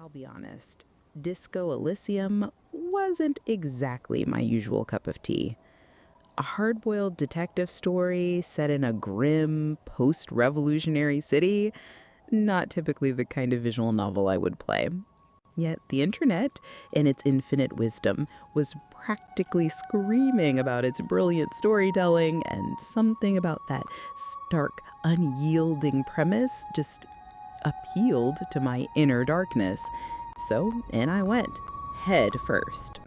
I'll be honest, Disco Elysium wasn't exactly my usual cup of tea. A hard-boiled detective story set in a grim, post-revolutionary city? Not typically the kind of visual novel I would play. Yet the internet, in its infinite wisdom, was practically screaming about its brilliant storytelling, and something about that stark, unyielding premise just appealed to my inner darkness. So in I went, head first.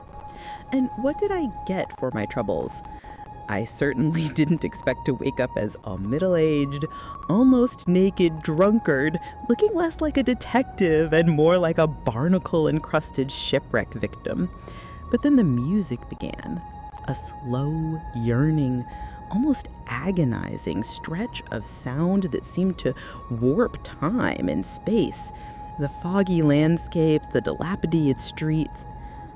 And what did I get for my troubles? I certainly didn't expect to wake up as a middle-aged, almost naked drunkard, looking less like a detective and more like a barnacle-encrusted shipwreck victim. But then the music began. A slow, yearning, almost agonizing stretch of sound that seemed to warp time and space. The foggy landscapes, the dilapidated streets,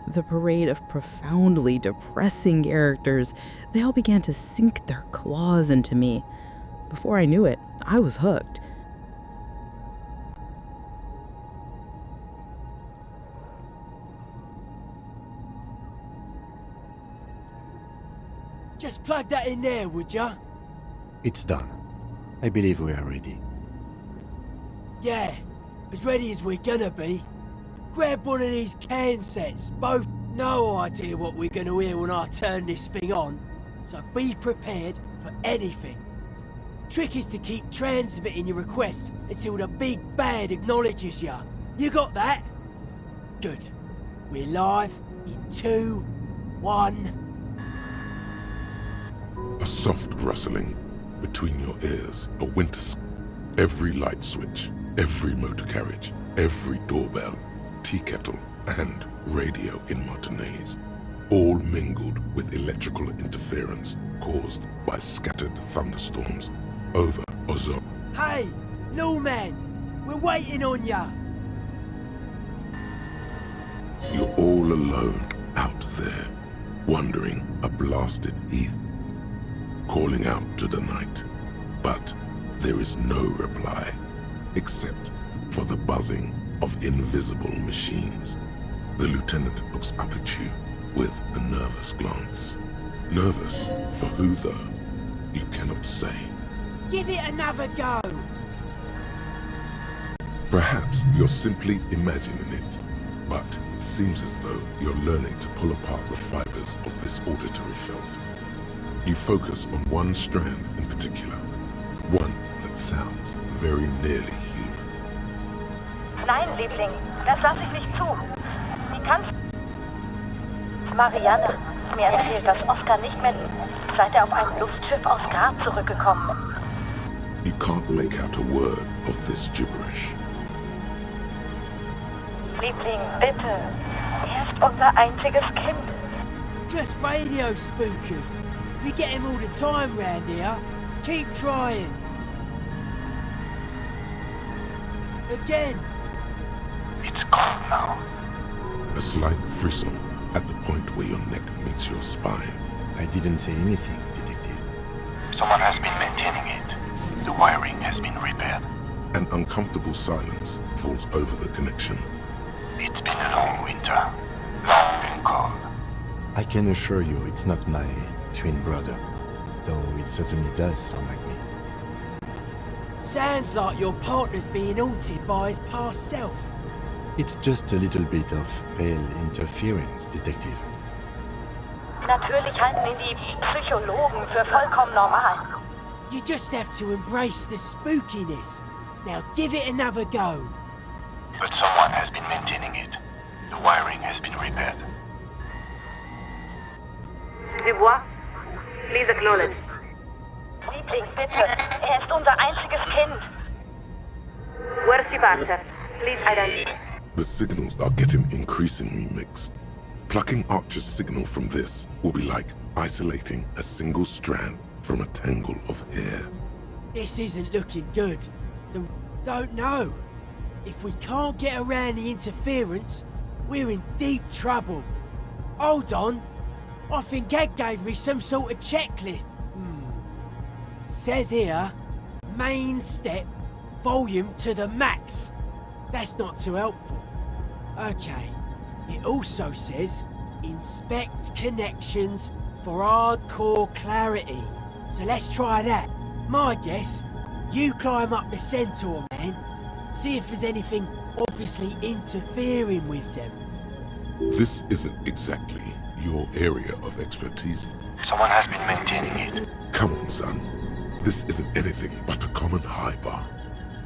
the parade of profoundly depressing characters, they all began to sink their claws into me. Before I knew it, I was hooked. Just plug that in there, would ya? It's done. I believe we are ready. Yeah, as ready as we're gonna be. Grab one of these can sets, both. No idea what we're gonna hear when I turn this thing on, so be prepared for anything. Trick is to keep transmitting your request until the big bad acknowledges ya. You got that? Good. We're live in 2, 1... A soft rustling between your ears, a winter every light switch, every motor carriage, every doorbell, tea kettle, and radio in Martinez, all mingled with electrical interference caused by scattered thunderstorms over Ozone. Hey, no man, we're waiting on ya. You're all alone out there, wandering a blasted heath, calling out to the night, but there is no reply, except for the buzzing of invisible machines. The lieutenant looks up at you with a nervous glance. Nervous for who, though? You cannot say. Give it another go. Perhaps you're simply imagining it, but it seems as though you're learning to pull apart the fibers of this auditory felt. You focus on one strand in particular, one that sounds very nearly human. Nein, Liebling, das lasse ich nicht zu. Wie kannst... Marianne, mir erzählt, dass Oscar nicht mehr seit auf einem Luftschiff aus Grab zurückgekommen. You can't make out a word of this gibberish. Liebling, bitte. Ist unser einziges Kind. Just radio spookers. We get him all the time round here. Keep trying. Again. It's gone now. A slight frisson at the point where your neck meets your spine. I didn't say anything, Detective. Someone has been maintaining it. The wiring has been repaired. An uncomfortable silence falls over the connection. It's been a long winter. Long and cold. I can assure you it's not my twin brother, though it certainly does sound like me. Sounds like your partner's being haunted by his past self. It's just a little bit of pale interference, Detective. Natürlich halten ihn die Psychologen für vollkommen normal. You just have to embrace the spookiness. Now give it another go. But someone has been maintaining it. The wiring has been repaired. Du Bois, please acknowledge. Liebling, bitte. Ist unser einziges Kind. Warship Archer, please identify. The signals are getting increasingly mixed. Plucking Archer's signal from this will be like isolating a single strand from a tangle of hair. This isn't looking good. Don't know. If we can't get around the interference, we're in deep trouble. Hold on. I think Ed gave me some sort of checklist. Says here, main step, volume to the max. That's not too helpful. Okay. It also says, inspect connections for hardcore clarity. So let's try that. My guess, you climb up the centaur, man. See if there's anything obviously interfering with them. This isn't exactly your area of expertise. Someone has been maintaining it. Come on, son. This isn't anything but a common high bar.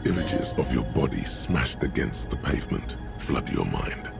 Images of your body smashed against the pavement flood your mind.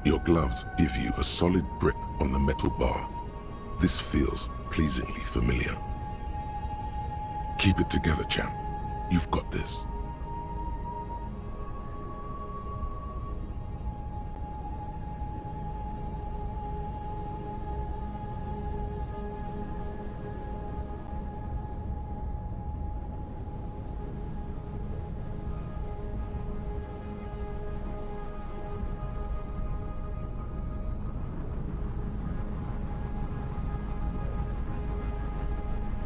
Your gloves give you a solid grip on the metal bar. This feels pleasingly familiar. Keep it together, champ. You've got this.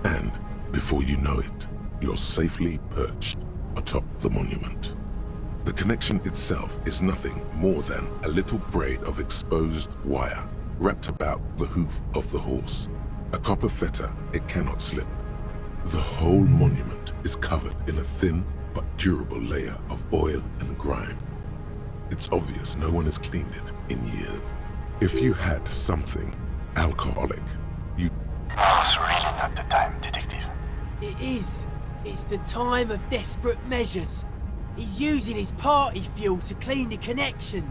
And before you know it, you're safely perched atop the monument. The connection itself is nothing more than a little braid of exposed wire wrapped about the hoof of the horse. A copper fetter it cannot slip. The whole monument is covered in a thin but durable layer of oil and grime. It's obvious no one has cleaned it in years. If you had something alcoholic, you... Now's really not the time, detective. It is. It's the time of desperate measures. He's using his party fuel to clean the connection.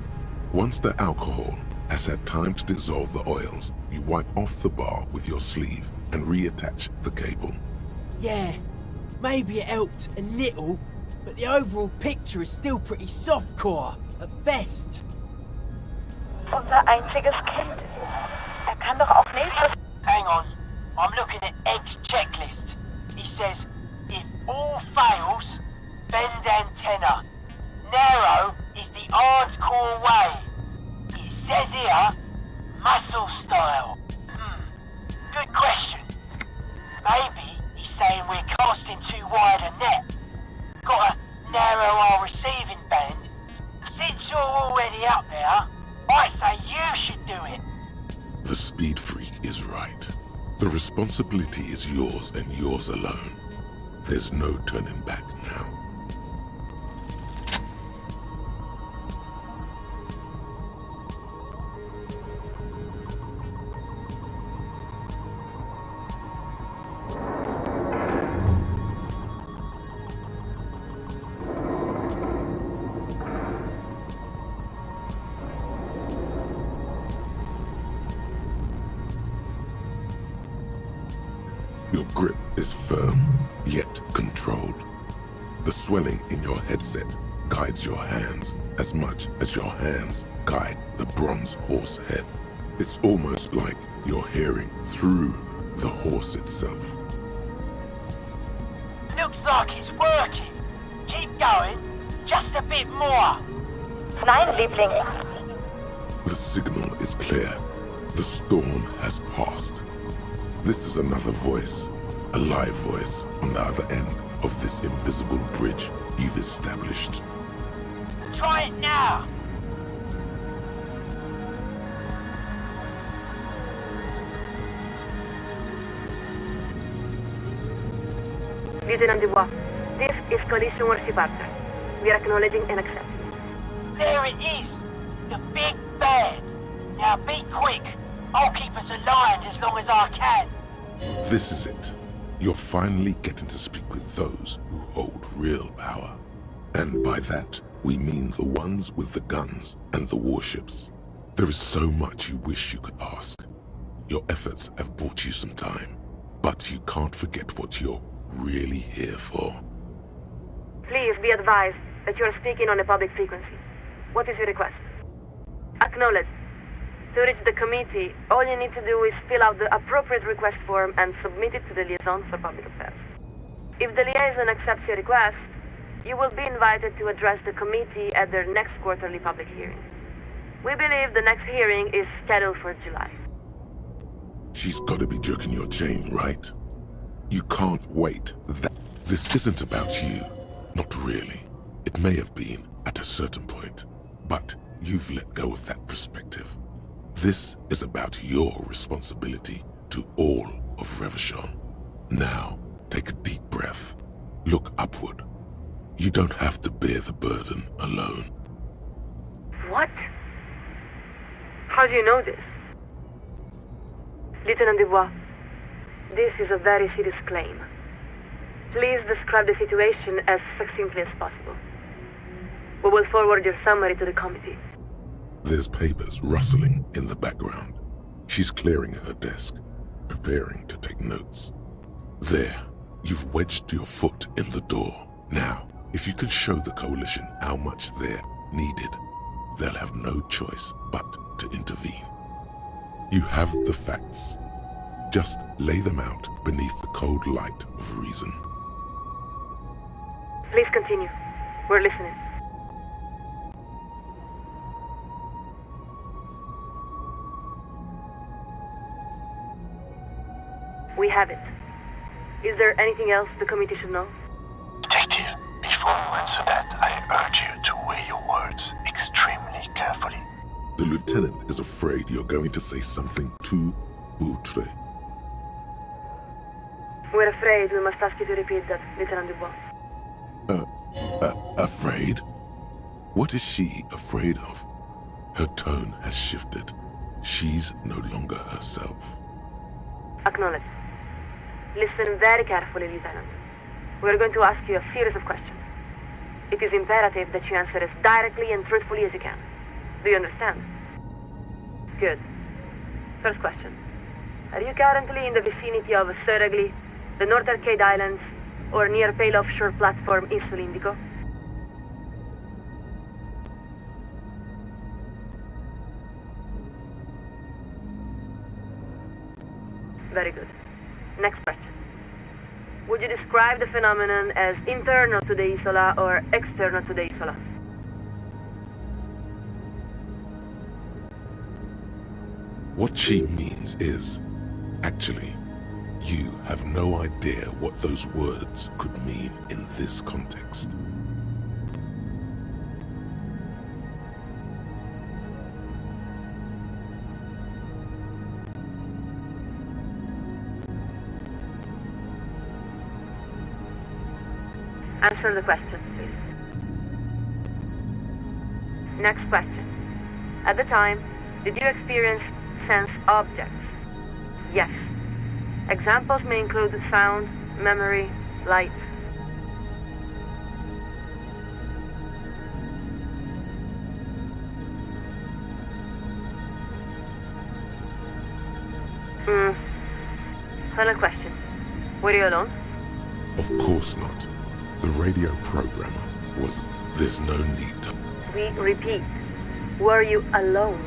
Once the alcohol has had time to dissolve the oils, you wipe off the bar with your sleeve and reattach the cable. Yeah, maybe it helped a little, but the overall picture is still pretty softcore, at best. Unser einziges Kind. Kann doch auch nächstes... Hang on, I'm looking at Egg's checklist. He says, if all fails, bend antenna. Narrow is the hardcore way. It says here, muscle style. Good question. Maybe he's saying we're casting too wide a net. Gotta narrow our receiving band. Since you're already up there, I say you should do it. The speed freak is right. The responsibility is yours and yours alone. There's no turning back now. Your grip is firm, yet controlled. The swelling in your headset guides your hands as much as your hands guide the bronze horse head. It's almost like you're hearing through the horse itself. Looks like it's working. Keep going. Just a bit more. Nein, Liebling. The signal is clear. The storm has passed. This is another voice, a live voice on the other end of this invisible bridge you've established. Try it now. Lieutenant Du Bois, this is Coalition Warship Archer. We are acknowledging and accepting. There it is. The big bad. Now be quick. I'll keep us aligned as long as I can. This is it. You're finally getting to speak with those who hold real power. And by that, we mean the ones with the guns and the warships. There is so much you wish you could ask. Your efforts have bought you some time, but you can't forget what you're really here for? Please be advised that you are speaking on a public frequency. What is your request? Acknowledge. To reach the committee, all you need to do is fill out the appropriate request form and submit it to the liaison for public affairs. If the liaison accepts your request, you will be invited to address the committee at their next quarterly public hearing. We believe the next hearing is scheduled for July. She's gotta be jerking your chain, right? You can't wait. This isn't about you. Not really. It may have been at a certain point, but you've let go of that perspective. This is about your responsibility to all of Revachol. Now, take a deep breath. Look upward. You don't have to bear the burden alone. What? How do you know this? Lieutenant Du Bois, this is a very serious claim. Please describe the situation as succinctly as possible. We will forward your summary to the committee. There's papers rustling in the background. She's clearing her desk, preparing to take notes. There, you've wedged your foot in the door. Now, if you can show the Coalition how much they're needed, they'll have no choice but to intervene. You have the facts. Just lay them out beneath the cold light of reason. Please continue. We're listening. We have it. Is there anything else the committee should know? Detective, before you answer that, I urge you to weigh your words extremely carefully. The lieutenant is afraid you're going to say something too outre. We're afraid we must ask you to repeat that, Lieutenant Du Bois. Afraid? What is she afraid of? Her tone has shifted. She's no longer herself. Acknowledge. Listen very carefully, Lieutenant. We're going to ask you a series of questions. It is imperative that you answer as directly and truthfully as you can. Do you understand? Good. First question. Are you currently in the vicinity of Surrey, the North Arcade Islands, or near Pale Offshore Platform Insul Indico? Very good. Next question. Would you describe the phenomenon as internal to the Isola or external to the Isola? What she means is, actually, you have no idea what those words could mean in this context. Answer the question, please. Next question. At the time, did you experience sense objects? Yes. Examples may include sound, memory, light. Final question. Were you alone? Of course not. The radio programmer was... There's no need to... We repeat. Were you alone?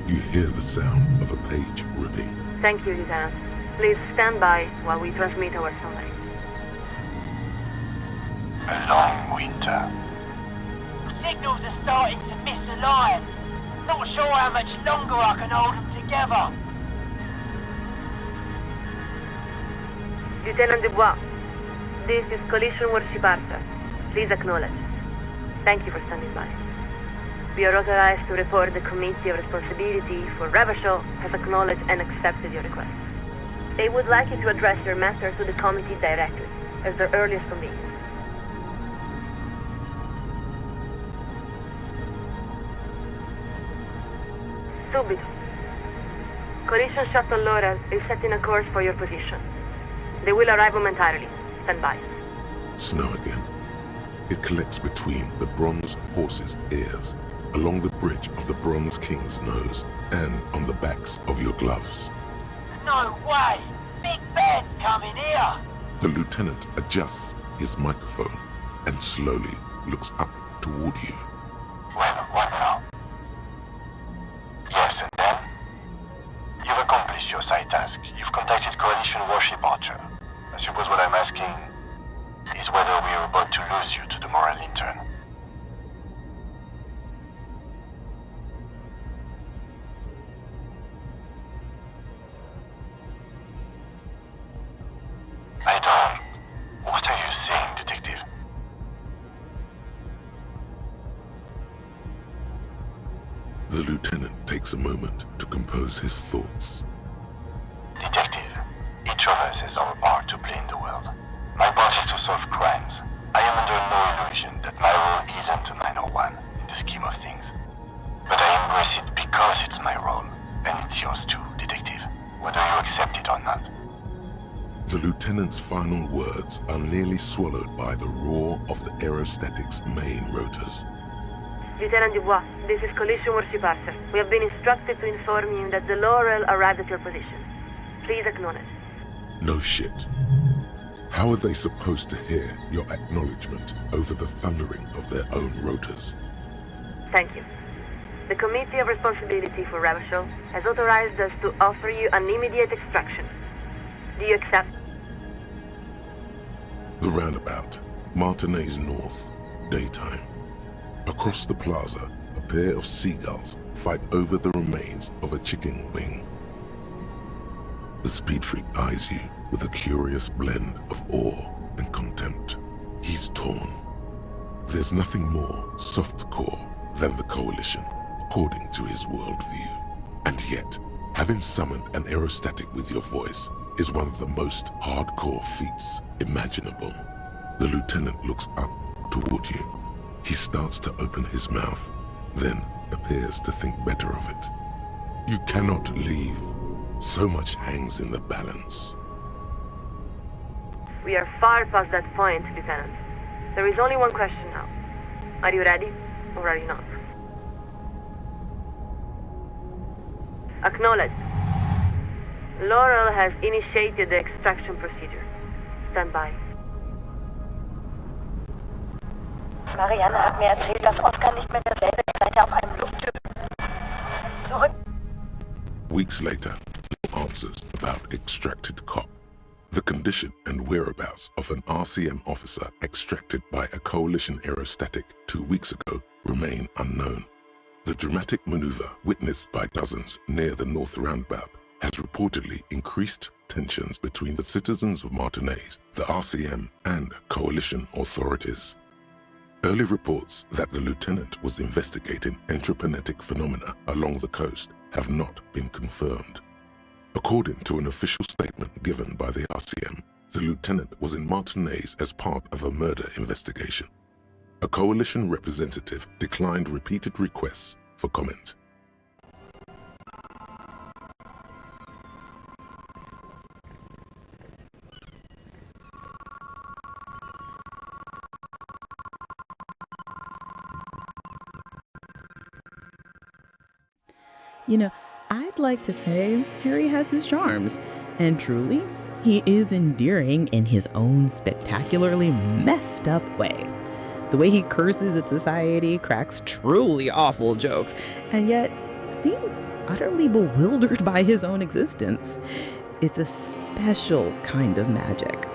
You hear the sound of a page ripping. Thank you, Lieutenant. Please stand by while we transmit our summary. A long winter. Signals are starting to misalign. Not sure how much longer I can hold them together. Lieutenant Du Bois, this is Coalition Warship Archer. Please acknowledge. Thank you for standing by. We are authorized to report the Committee of Responsibility for Revachol has acknowledged and accepted your request. They would like you to address your matter to the committee directly, as their earliest convenience. Subito. Coalition Shuttle Laurel is setting a course for your position. They will arrive momentarily. Stand by. Snow again. It collects between the bronze horse's ears. along the bridge of the Bronze King's nose and on the backs of your gloves. No way! Big Ben coming here! The lieutenant adjusts his microphone and slowly looks up toward you. Well, what now? Yes, and then? You've accomplished your side task. You've contacted Coalition Warship Archer. I suppose what I'm asking is whether we are about to lose you to the moral intern. I don't. What are you saying, detective? The lieutenant takes a moment to compose his thoughts. Detective, each of us has our part to play in the world. My part is to solve crimes. I am under no illusion that my role isn't a minor one in the scheme of things. But I embrace it because it's my role, and it's yours too, detective, whether you accept it or not. The lieutenant's final words are nearly swallowed by the roar of the aerostatic's main rotors. Lieutenant Du Bois, this is Coalition Warship Archer. We have been instructed to inform you that the Laurel arrived at your position. Please acknowledge. No shit. How are they supposed to hear your acknowledgement over the thundering of their own rotors? Thank you. The Committee of Responsibility for Revachol has authorized us to offer you an immediate extraction. Do you accept? The roundabout, Martinez North, daytime. Across the plaza, a pair of seagulls fight over the remains of a chicken wing. The speed freak eyes you with a curious blend of awe and contempt. He's torn. There's nothing more softcore than the Coalition, according to his worldview. And yet, having summoned an aerostatic with your voice is one of the most hardcore feats imaginable. The lieutenant looks up toward you. He starts to open his mouth, then appears to think better of it. You cannot leave. So much hangs in the balance. We are far past that point, Lieutenant. There is only one question now. Are you ready, or are you not? Acknowledge. Laurel has initiated the extraction procedure. Stand by. Marianne hat mir erzählt, dass Oscar nicht mehr derselbe ist, seit er auf einem Luftschiff zurück... Weeks later, no answers about extracted cop. The condition and whereabouts of an RCM officer extracted by a Coalition aerostatic 2 weeks ago remain unknown. The dramatic maneuver witnessed by dozens near the North Roundabout has reportedly increased tensions between the citizens of Martinez, the RCM, and Coalition authorities. Early reports that the lieutenant was investigating entropinetic phenomena along the coast have not been confirmed. According to an official statement given by the RCM, the lieutenant was in Martinez as part of a murder investigation. A Coalition representative declined repeated requests for comment. You know, I'd like to say Harry has his charms, and truly, he is endearing in his own spectacularly messed up way. The way he curses at society, cracks truly awful jokes, and yet seems utterly bewildered by his own existence. It's a special kind of magic.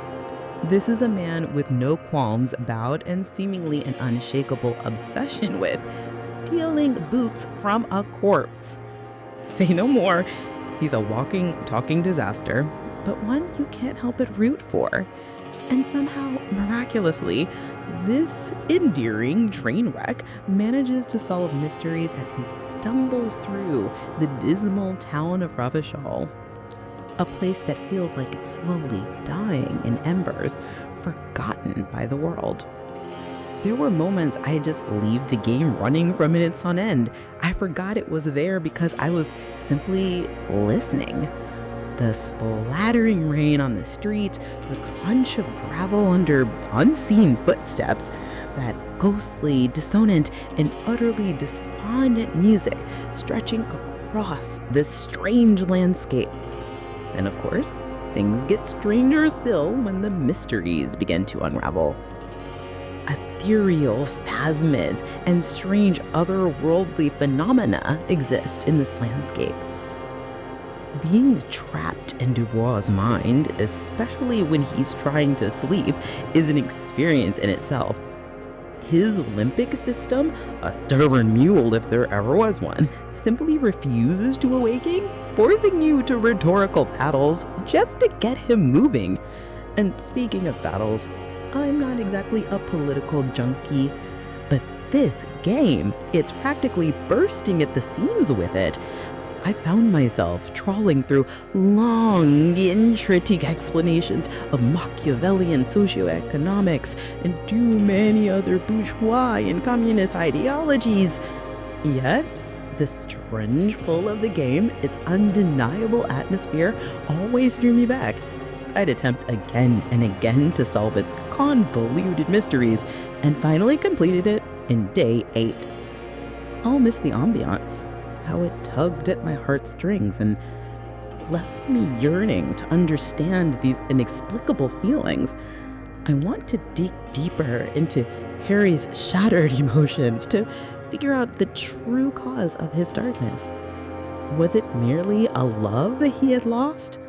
This is a man with no qualms about and seemingly an unshakable obsession with stealing boots from a corpse. Say no more, he's a walking, talking disaster, but one you can't help but root for. And somehow, miraculously, this endearing train wreck manages to solve mysteries as he stumbles through the dismal town of Revachol, a place that feels like it's slowly dying in embers, forgotten by the world. There were moments I'd just leave the game running for minutes on end. I forgot it was there because I was simply listening. The splattering rain on the street, the crunch of gravel under unseen footsteps, that ghostly, dissonant, and utterly despondent music stretching across this strange landscape. And of course, things get stranger still when the mysteries begin to unravel. Ethereal phasmids and strange otherworldly phenomena exist in this landscape. Being trapped in Du Bois' mind, especially when he's trying to sleep, is an experience in itself. His limbic system, a stubborn mule if there ever was one, simply refuses to awaken, forcing you to rhetorical battles just to get him moving. And speaking of battles, I'm not exactly a political junkie, but this game, it's practically bursting at the seams with it. I found myself trawling through long, intricate explanations of Machiavellian socioeconomics and too many other bourgeois and communist ideologies. Yet, the strange pull of the game, its undeniable atmosphere, always drew me back. I'd attempt again and again to solve its convoluted mysteries, and finally completed it in day 8. I'll miss the ambiance, how it tugged at my heartstrings and left me yearning to understand these inexplicable feelings. I want to dig deeper into Harry's shattered emotions to figure out the true cause of his darkness. Was it merely a love he had lost?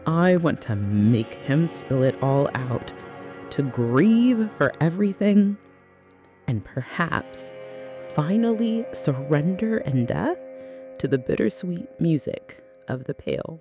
I want to make him spill it all out, to grieve for everything, and perhaps finally surrender in death to the bittersweet music of the Pale.